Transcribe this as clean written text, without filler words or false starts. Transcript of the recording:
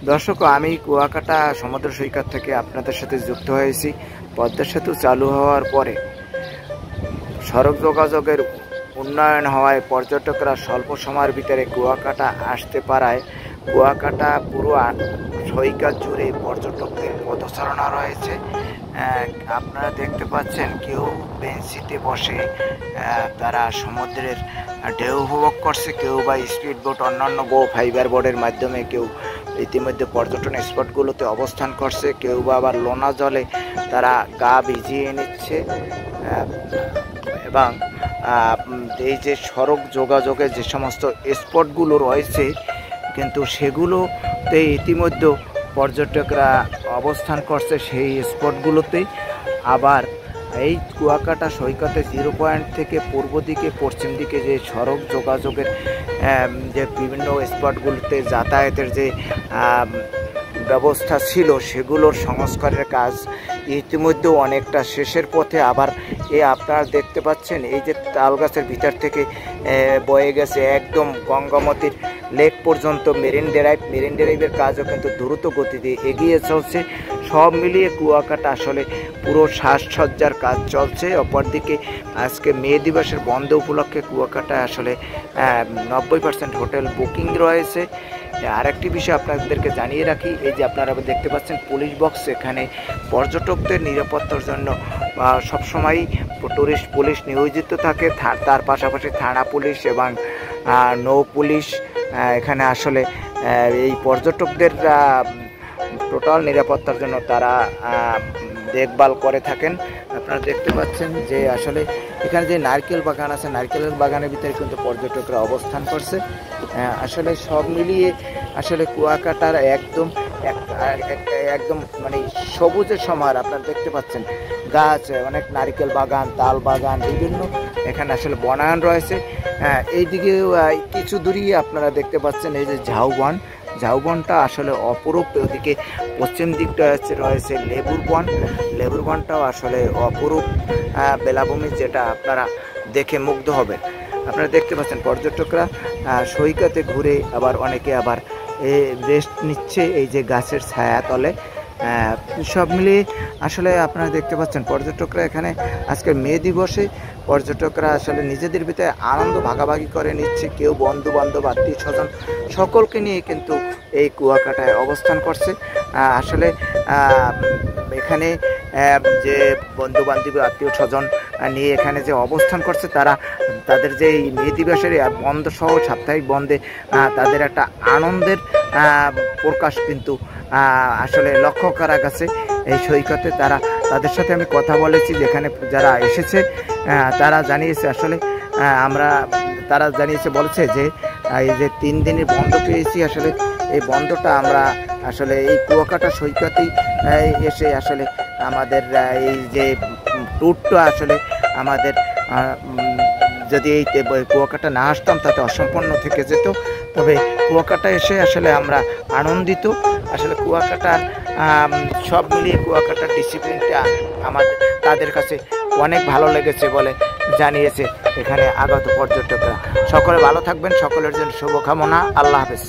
দর্শক, আমি কুয়াকাটা সমুদ্র সৈকত থেকে আপনাদের সাথে যুক্ত হয়েছি। পদ্মা সেতু চালু হওয়ার পরে সড়ক যোগাযোগের উন্নয়ন হওয়ায় পর্যটকরা স্বল্প সময়ের ভিতরে কুয়াকাটা আসতে পারায় কুয়াকাটা পুরো সৈকত জুড়ে পর্যটকদের পদচারণা রয়েছে। আপনারা দেখতে পাচ্ছেন, কেউ বেঞ্চিতে বসে তারা সমুদ্রের ঢেউ উপভোগ করছে, কেউ বা স্পিড বোট, অন্যান্য ফাইবার বোর্ডের মাধ্যমে কেউ ইতিমধ্যে পর্যটন স্পটগুলোতে অবস্থান করছে, কেউ বা আবার লোনা জলে তারা গা ভিজিয়ে নিচ্ছে। এবং এই যে সড়ক যোগাযোগের যে সমস্ত স্পটগুলো রয়েছে, কিন্তু সেগুলোতে ইতিমধ্যে পর্যটকরা অবস্থান করছে সেই স্পটগুলোতে। আবার এই কুয়াকাটা সৈকতে 0 পয়েন্ট থেকে পূর্ব দিকে পশ্চিম দিকে যে সড়ক যোগাযোগের যে বিভিন্ন স্পটগুলোতে যাতায়াতের যে ব্যবস্থা ছিল, সেগুলোর সংস্কারের কাজ ইতিমধ্যে অনেকটা শেষের পথে। আবার আপনারা দেখতে পাচ্ছেন, এই যে তাল গাছের ভিতর থেকে বয়ে গেছে একদম গঙ্গামতির লেক পর্যন্ত মেরিন ড্রাইভের কাজও কিন্তু দ্রুত গতিতে এগিয়ে চলছে। সব মিলিয়ে কুয়াকাটা আসলে পুরো সাজসজ্জার কাজ চলছে। অপরদিকে আজকে মে দিবসের বন্ধ উপলক্ষে কুয়াকাটা আসলে 90% হোটেল বুকিং রয়েছে। আরেকটি বিষয় আপনাদেরকে জানিয়ে রাখি, এই যে আপনারা দেখতে পাচ্ছেন পুলিশ বক্স, এখানে পর্যটকদের নিরাপত্তার জন্য সবসময় টুরিস্ট পুলিশ নিয়োজিত থাকে। তার পাশাপাশি থানা পুলিশ এবং নৌ পুলিশ এখানে আসলে এই পর্যটকদের টোটাল নিরাপত্তার জন্য তারা দেখভাল করে থাকেন। আপনারা দেখতে পাচ্ছেন যে আসলে এখানে যে নারকেল বাগান আছে, নারকেলের বাগানের ভিতরে কিন্তু পর্যটকরা অবস্থান করছে। আসলে সব মিলিয়ে আসলে কুয়াকাটার একদম মানে সবুজের সমাহার। আপনারা দেখতে পাচ্ছেন গাছ, অনেক নারকেল বাগান, তাল বাগান, বিভিন্ন এখানে আসলে বনায়ন রয়েছে। এইদিকে কিছু দূরই আপনারা দেখতে পাচ্ছেন এই যে ঝাউবনটা আসলে অপরূপ। ওদিকে পশ্চিম দিকটা রয়েছে লেবুর বনটাও আসলে অপরূপ বেলাভূমি, যেটা আপনারা দেখে মুগ্ধ হবেন। আপনারা দেখতে পাচ্ছেন পর্যটকরা সৈকতে ঘুরে আবার অনেকে আবার রেস্ট নিচ্ছে এই যে গাছের ছায়া তলে। সব মিলিয়ে আসলে আপনারা দেখতে পাচ্ছেন পর্যটকরা এখানে আজকে মে দিবসে পর্যটকরা আসলে নিজেদের ভিতরে আনন্দ ভাগাভাগি করে নিচ্ছে। কেউ বন্ধু বান্ধব, আত্মীয় স্বজন সকলকে নিয়ে কিন্তু এই কুয়াকাটায় অবস্থান করছে। আসলে এখানে যে বন্ধু বান্ধব, আত্মীয় স্বজন নিয়ে এখানে যে অবস্থান করছে, তারা তাদের যে এই মে দিবসের বন্ধ সহ সাপ্তাহিক বন্ধে তাদের একটা আনন্দের প্রকাশ কিন্তু আসলে লক্ষ্য করা গেছে এই সৈকতে। তাদের সাথে আমি কথা বলেছি, যেখানে যারা এসেছে তারা জানিয়েছে আসলে তারা বলেছে যে এই যে 3 দিনের বন্ধ পেয়েছি, আসলে এই বন্ধটা আমরা আসলে এই কুয়াকাটা সৈকতেই এসে আসলে আমাদের এই যে ট্যুরটা আসলে আমাদের যদি এই কুয়াকাটা না আসতাম তাতে অসম্পূর্ণ থেকে যেত। তবে কুয়াকাটা এসে আসলে আমরা আনন্দিত। আসলে কুয়াকাটার সব মিলিয়ে কুয়াকাটার ডিসিপ্লিনটা তাদের কাছে অনেক ভালো লেগেছে বলে জানিয়েছে এখানে আগত পর্যটকরা। সকলে ভালো থাকবেন, সকলের জন্য শুভকামনা। আল্লাহ হাফেজ।